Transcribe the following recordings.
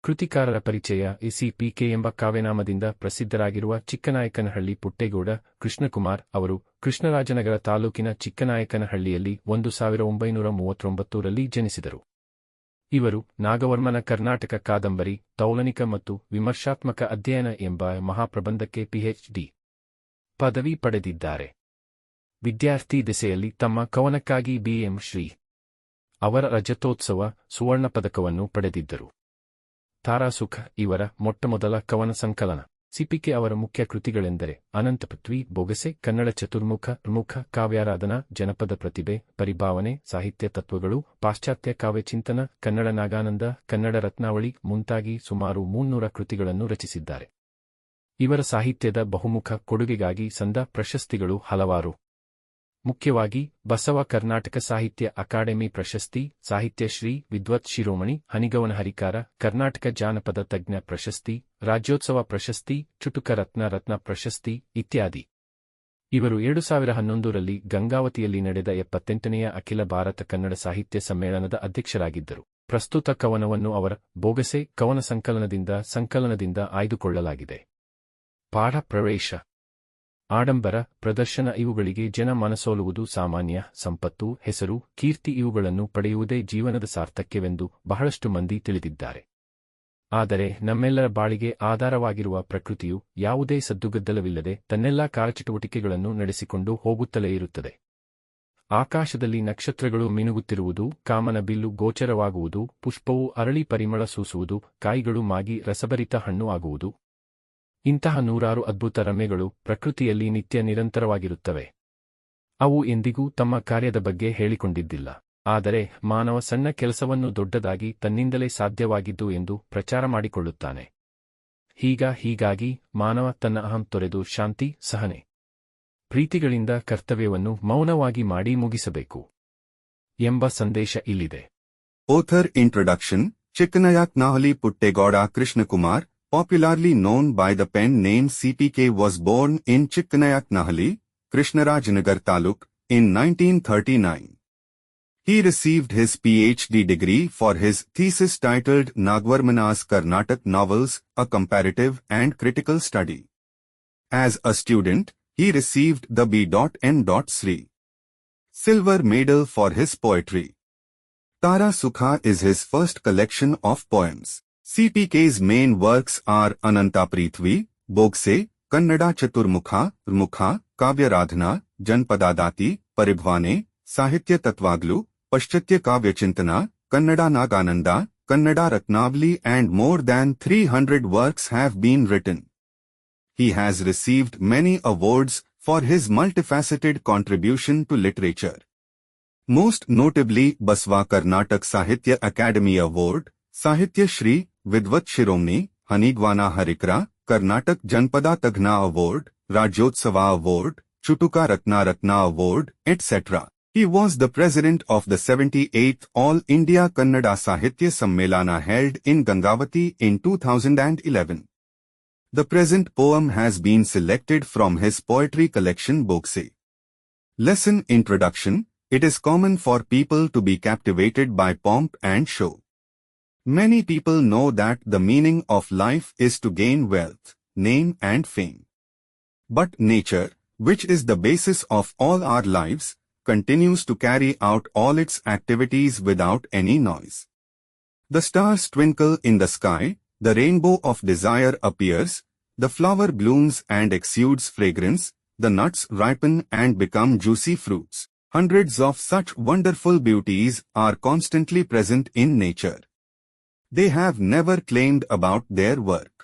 ಕೃತಿಕಾರರ ಪರಿಚಯ ಎ.ಸಿ.ಪಿ.ಕೆ ಎಂಬ ಕಾವ್ಯನಾಮದಿಂದ ಪ್ರಸಿದ್ಧರಾಗಿರುವ ಚಿಕ್ಕನಾಯಕನಹಳ್ಳಿ ಪುಟ್ಟೇಗೌಡ ಕೃಷ್ಣಕುಮಾರ್ ಅವರು ಕೃಷ್ಣರಾಜನಗರ ತಾಲೂಕಿನ ಚಿಕ್ಕನಾಯಕನಹಳ್ಳಿಯಲ್ಲಿ 1939ರಲ್ಲಿ ಜನಿಸಿದರು. ಇವರು ನಾಗವರ್ಮನ ಕರ್ನಾಟಕ ಕಾದಂಬರಿ, ತೌಲನಿಕ ಮತ್ತು ವಿಮರ್ಶಾತ್ಮಕ ಅಧ್ಯಯನ ಎಂಬ ಮಹಾಪ್ರಬಂಧಕ್ಕೆ ಪಿಎಚ್.ಡಿ. ಪದವಿ ಪಡೆದಿದ್ದಾರೆ. ವಿದ್ಯಾರ್ಥಿ ದೆಸೆಯಲ್ಲಿ ತಮ್ಮ ಕವನಕ್ಕಾಗಿ ಬಿ.ಎಂ. ಶ್ರೀ ಅವರ ರಜತೋತ್ಸವ ಸುವರ್ಣ ಪದಕವನ್ನು ಪಡೆದಿದ್ದರು. ತಾರಾಸುಖ ಇವರ ಮೊಟ್ಟಮೊದಲ ಕವನ ಸಂಕಲನ. ಸಿ.ಪಿ.ಕೆ ಅವರ ಮುಖ್ಯ ಕೃತಿಗಳೆಂದರೆ ಅನಂತಪೃಥ್ವಿ, ಬೊಗಸೆ, ಕನ್ನಡ ಚತುರ್ಮುಖ, ಮುಖ, ಕಾವ್ಯಾರಾಧನಾ, ಜನಪದ ಪ್ರತಿಭೆ, ಪರಿಭಾವನೆ, ಸಾಹಿತ್ಯ ತತ್ವಗಳು, ಪಾಶ್ಚಾತ್ಯ ಕಾವ್ಯಚಿಂತನ, ಕನ್ನಡ ನಾಗಾನಂದ, ಕನ್ನಡ ರತ್ನಾವಳಿ ಮುಂತಾಗಿ ಸುಮಾರು 300 ಕೃತಿಗಳನ್ನು ರಚಿಸಿದ್ದಾರೆ. ಇವರ ಸಾಹಿತ್ಯದ ಬಹುಮುಖ ಕೊಡುಗೆಗಾಗಿ ಸಂದ ಪ್ರಶಸ್ತಿಗಳು ಹಲವಾರು. ಮುಖ್ಯವಾಗಿ ಬಸವ ಕರ್ನಾಟಕ ಸಾಹಿತ್ಯ ಅಕಾಡೆಮಿ ಪ್ರಶಸ್ತಿ, ಸಾಹಿತ್ಯಶ್ರೀ, ವಿದ್ವತ್ ಶಿರೋಮಣಿ, ಹನಿಗವನ ಹರಿಕಾರ, ಕರ್ನಾಟಕ ಜಾನಪದ ತಜ್ಞ ಪ್ರಶಸ್ತಿ, ರಾಜ್ಯೋತ್ಸವ ಪ್ರಶಸ್ತಿ, ಚುಟುಕ ರತ್ನ ಪ್ರಶಸ್ತಿ ಇತ್ಯಾದಿ. ಇವರು 2011ರಲ್ಲಿ ಗಂಗಾವತಿಯಲ್ಲಿ ನಡೆದ 78ನೆಯ ಅಖಿಲ ಭಾರತ ಕನ್ನಡ ಸಾಹಿತ್ಯ ಸಮ್ಮೇಳನದ ಅಧ್ಯಕ್ಷರಾಗಿದ್ದರು. ಪ್ರಸ್ತುತ ಕವನವನ್ನು ಅವರ ಬೊಗಸೆ ಕವನ ಸಂಕಲನದಿಂದ ಆಯ್ದುಕೊಳ್ಳಲಾಗಿದೆ. ಪಾಠ ಪ್ರವೇಶ. ಆಡಂಬರ, ಪ್ರದರ್ಶನ ಇವುಗಳಿಗೆ ಜನ ಮನಸೋಲುವುದು ಸಾಮಾನ್ಯ. ಸಂಪತ್ತು, ಹೆಸರು, ಕೀರ್ತಿ ಇವುಗಳನ್ನು ಪಡೆಯುವುದೇ ಜೀವನದ ಸಾರ್ಥಕ್ಯವೆಂದು ಬಹಳಷ್ಟು ಮಂದಿ ತಿಳಿದಿದ್ದಾರೆ. ಆದರೆ ನಮ್ಮೆಲ್ಲರ ಬಾಳಿಗೆ ಆಧಾರವಾಗಿರುವ ಪ್ರಕೃತಿಯು ಯಾವುದೇ ಸದ್ದುಗದ್ದಲವಿಲ್ಲದೆ ತನ್ನೆಲ್ಲಾ ಕಾರ್ಯಚಟುವಟಿಕೆಗಳನ್ನು ನಡೆಸಿಕೊಂಡು ಹೋಗುತ್ತಲೇ ಇರುತ್ತದೆ. ಆಕಾಶದಲ್ಲಿ ನಕ್ಷತ್ರಗಳು ಮಿನುಗುತ್ತಿರುವುದು, ಕಾಮನ ಬಿಲ್ಲು ಗೋಚರವಾಗುವುದು, ಪುಷ್ಪವು ಅರಳಿ ಪರಿಮಳ ಸೂಸುವುದು, ಕಾಯಿಗಳು ಮಾಗಿ ರಸಭರಿತ ಹಣ್ಣು ಆಗುವುದು. ಇಂತಹ ನೂರಾರು ಅದ್ಭುತ ರಮ್ಯಗಳು ಪ್ರಕೃತಿಯಲ್ಲಿ ನಿತ್ಯ ನಿರಂತರವಾಗಿರುತ್ತವೆ. ಅವು ಎಂದಿಗೂ ತಮ್ಮ ಕಾರ್ಯದ ಬಗ್ಗೆ ಹೇಳಿಕೊಂಡಿದ್ದಿಲ್ಲ. ಆದರೆ ಮಾನವ ಸಣ್ಣ ಕೆಲಸವನ್ನು ದೊಡ್ಡದಾಗಿ ತನ್ನಿಂದಲೇ ಸಾಧ್ಯವಾಗಿದ್ದು ಎಂದು ಪ್ರಚಾರ ಮಾಡಿಕೊಳ್ಳುತ್ತಾನೆ. ಹೀಗಾಗಿ ಮಾನವ ತನ್ನ ಅಹಂ ತೊರೆದು ಶಾಂತಿ, ಸಹನೆ, ಪ್ರೀತಿಗಳಿಂದ ಕರ್ತವ್ಯವನ್ನು ಮೌನವಾಗಿ ಮಾಡಿ ಮುಗಿಸಬೇಕು ಎಂಬ ಸಂದೇಶ ಇಲ್ಲಿದೆ. Author Introduction. Chikkanayaknahali Puttegowda Krishnakumar, popularly known by the pen name C.P.K., was born in Chikkanayaknahali, Krishnarajanagar Taluk, in 1939. He received his Ph.D. degree for his thesis titled Nagvarmana's Karnataka Novels, a Comparative and Critical Study. As a student, he received the B.N. Sri Silver Medal for his poetry. Tara Sukha is his first collection of poems. C.P.K.'s main works are Ananta Prithvi, Bogse, Kannada Chaturmukha, Mukha, Kavyaradhana, Janpadadati, Paribhwane, Sahitya Tatvaglu, Paschatya Kavyachintana, Kannada Nagananda, Kannada Ratnavali, and more than 300 works have been written. He has received many awards for his multifaceted contribution to literature. Most notably Basva Karnatak Sahitya Academy Award, Sahitya Shri, Vidvat Shiromani, Hanigwana Harikra, Karnatak Janpada Tagna Award, Rajyotsava Award, Chutuka Ratna Award, etc. He was the president of the 78th All India Kannada Sahitya Sammelana held in Gangavati in 2011. The present poem has been selected from his poetry collection Bogse. Lesson Introduction. It is common for people to be captivated by pomp and show. Many people know that the meaning of life is to gain wealth, name and fame. But nature, which is the basis of all our lives, continues to carry out all its activities without any noise. The stars twinkle in the sky, the rainbow of desire appears, the flower blooms and exudes fragrance, the nuts ripen and become juicy fruits. Hundreds of such wonderful beauties are constantly present in nature. They have never claimed about their work.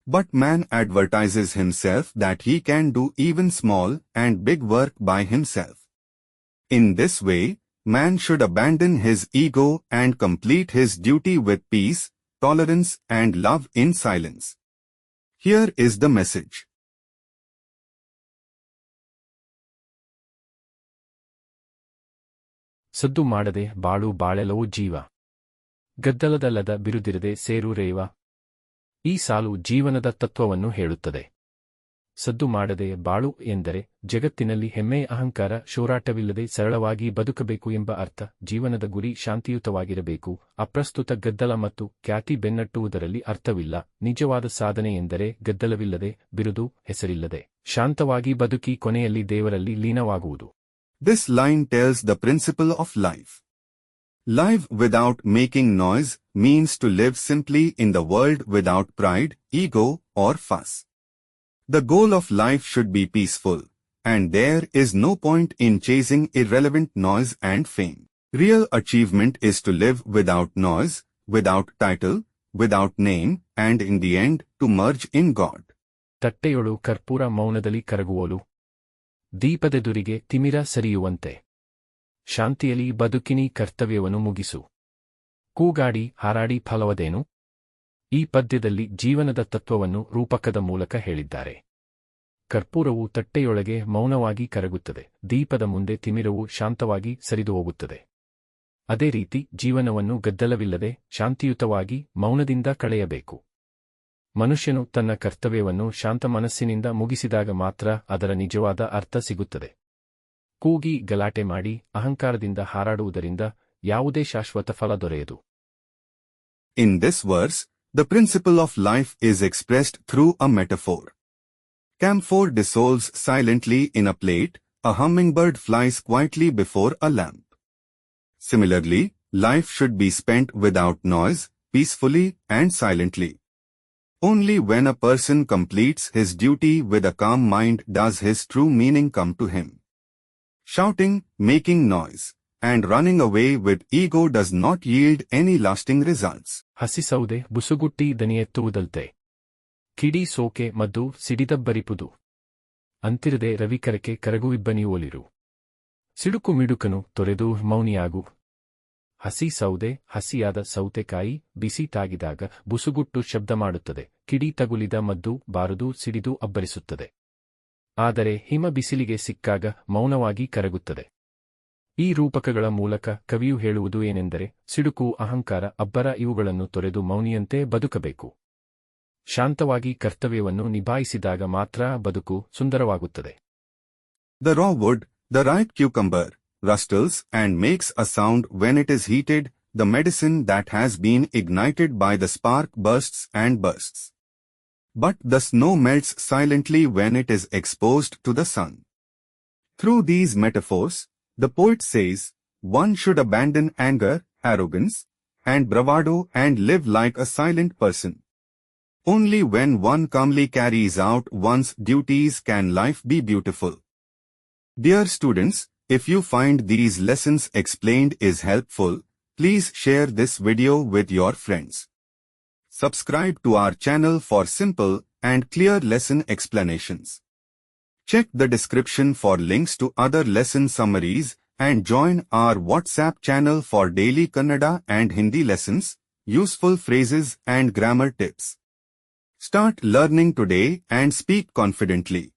But man advertises himself that he can do even small and big work by himself. In this way, man should abandon his ego and complete his duty with peace, tolerance and love in silence. Here is the message. ಸದ್ದು ಮಾಡದೆ ಬಾಳು ಬಾಳೆಲವು ಜೀವ, ಗದ್ದಲದಲ್ಲದ ಬಿರುದಿರದೆ ಸೇರು ರೇವ. ಈ ಸಾಲು ಜೀವನದ ತತ್ವವನ್ನು ಹೇಳುತ್ತದೆ. ಸದ್ದು ಮಾಡದೆ ಬಾಳು ಎಂದರೆ ಜಗತ್ತಿನಲ್ಲಿ ಹೆಮ್ಮೆ ಅಹಂಕಾರ ಶೋರಾಟವಿಲ್ಲದೆ ಸರಳವಾಗಿ ಬದುಕಬೇಕು ಎಂಬ ಅರ್ಥ. ಜೀವನದ ಗುರಿ ಶಾಂತಿಯುತವಾಗಿರಬೇಕು. ಅಪ್ರಸ್ತುತ ಗದ್ದಲ ಮತ್ತು ಖ್ಯಾತಿ ಬೆನ್ನಟ್ಟುವುದರಲ್ಲಿ ಅರ್ಥವಿಲ್ಲ. ನಿಜವಾದ ಸಾಧನೆ ಎಂದರೆ ಗದ್ದಲವಿಲ್ಲದೆ, ಬಿರುದು, ಹೆಸರಿಲ್ಲದೆ, ಶಾಂತವಾಗಿ ಬದುಕಿ ಕೊನೆಯಲ್ಲಿ ದೇವರಲ್ಲಿ ಲೀನವಾಗುವುದು. This line tells the principle of life. Live without making noise means to live simply in the world without pride, ego, or fuss. The goal of life should be peaceful, and there is no point in chasing irrelevant noise and fame. Real achievement is to live without noise, without title, without name, and in the end to merge in God. ತಟ್ಟೆಯೊಳು ಕರ್ಪೂರ ಮೌನದಲ್ಲಿ ಕರಗುವೋಲು. ದೀಪದೆದುರಿಗೆ ತಿಮಿರ ಸರಿಯುವಂತೆ. ಶಾಂತಿಯಲ್ಲಿ ಬದುಕಿನಿ ಕರ್ತವ್ಯವನ್ನು ಮುಗಿಸು. ಕೂಗಾಡಿ ಹಾರಾಡಿ ಫಲವದೇನು? ಈ ಪದ್ಯದಲ್ಲಿ ಜೀವನದ ತತ್ವವನ್ನು ರೂಪಕದ ಮೂಲಕ ಹೇಳಿದ್ದಾರೆ. ಕರ್ಪೂರವು ತಟ್ಟೆಯೊಳಗೆ ಮೌನವಾಗಿ ಕರಗುತ್ತದೆ. ದೀಪದ ಮುಂದೆ ತಿಮಿರವು ಶಾಂತವಾಗಿ ಸರಿದು ಹೋಗುತ್ತದೆ. ಅದೇ ರೀತಿ ಜೀವನವನ್ನು ಗದ್ದಲವಿಲ್ಲದೆ ಶಾಂತಿಯುತವಾಗಿ ಮೌನದಿಂದ ಕಳೆಯಬೇಕು. ಮನುಷ್ಯನು ತನ್ನ ಕರ್ತವ್ಯವನ್ನು ಶಾಂತ ಮನಸ್ಸಿನಿಂದ ಮುಗಿಸಿದಾಗ ಮಾತ್ರ ಅದರ ನಿಜವಾದ ಅರ್ಥ ಸಿಗುತ್ತದೆ. ಕೂಗಿ ಗಲಾಟೆ ಮಾಡಿ ಅಹಂಕಾರದಿಂದ ಹಾರಾಡುವುದರಿಂದ ಯಾವುದೇ ಶಾಶ್ವತ ಫಲ ದೊರೆಯದು. In this verse, the principle of life is expressed through a metaphor. Camphor dissolves silently in a plate, a hummingbird flies quietly before a lamp. Similarly, life should be spent without noise, peacefully and silently. Only when a person completes his duty with a calm mind does his true meaning come to him. Shouting, making noise, and running away with ego does not yield any lasting results. ಹಸಿಸೌದೆ ಬುಸುಗುಟ್ಟಿ ದನಿಯೆತ್ತುವುದಲ್ತೆ. ಕಿಡಿ ಸೋಕೆ ಮದ್ದು ಸಿಡಿದಬ್ಬರಿಪುದು. ಅಂತಿರದೆ ರವಿಕರಕೆ ಕರಗುವಿಬ್ಬನಿಯೋಲಿರು. ಸಿಡುಕು ಮಿಡುಕನು ತೊರೆದು ಮೌನಿಯಾಗು. ಹಸಿ ಸೌದೆ, ಹಸಿಯಾದ ಸೌತೆಕಾಯಿ ಬಿಸಿ ತಾಗಿದಾಗ ಬುಸುಗುಟ್ಟು ಶಬ್ದ ಮಾಡುತ್ತದೆ. ಕಿಡಿ ತಗುಲಿದ ಮದ್ದು ಬಾರುದು ಸಿಡಿದು ಅಬ್ಬರಿಸುತ್ತದೆ. ಆದರೆ ಹಿಮ ಬಿಸಿಲಿಗೆ ಸಿಕ್ಕಾಗ ಮೌನವಾಗಿ ಕರಗುತ್ತದೆ. ಈ ರೂಪಕಗಳ ಮೂಲಕ ಕವಿಯು ಹೇಳುವುದು ಏನೆಂದರೆ, ಸಿಡುಕು, ಅಹಂಕಾರ, ಅಬ್ಬರ ಇವುಗಳನ್ನು ತೊರೆದು ಮೌನಿಯಂತೆ ಬದುಕಬೇಕು. ಶಾಂತವಾಗಿ ಕರ್ತವ್ಯವನ್ನು ನಿಭಾಯಿಸಿದಾಗ ಮಾತ್ರ ಬದುಕು ಸುಂದರವಾಗುತ್ತದೆ. The raw wood, the ripe cucumber, rustles and makes a sound when it is heated, the medicine that has been ignited by the spark bursts and bursts. But the snow melts silently when it is exposed to the sun. Through these metaphors, the poet says, one should abandon anger, arrogance, and bravado and live like a silent person. Only when one calmly carries out one's duties can life be beautiful. Dear students, if you find these lessons explained is helpful, please share this video with your friends. Subscribe to our channel for simple and clear lesson explanations. Check the description for links to other lesson summaries and join our WhatsApp channel for daily Kannada and Hindi lessons, useful phrases and grammar tips. Start learning today and speak confidently.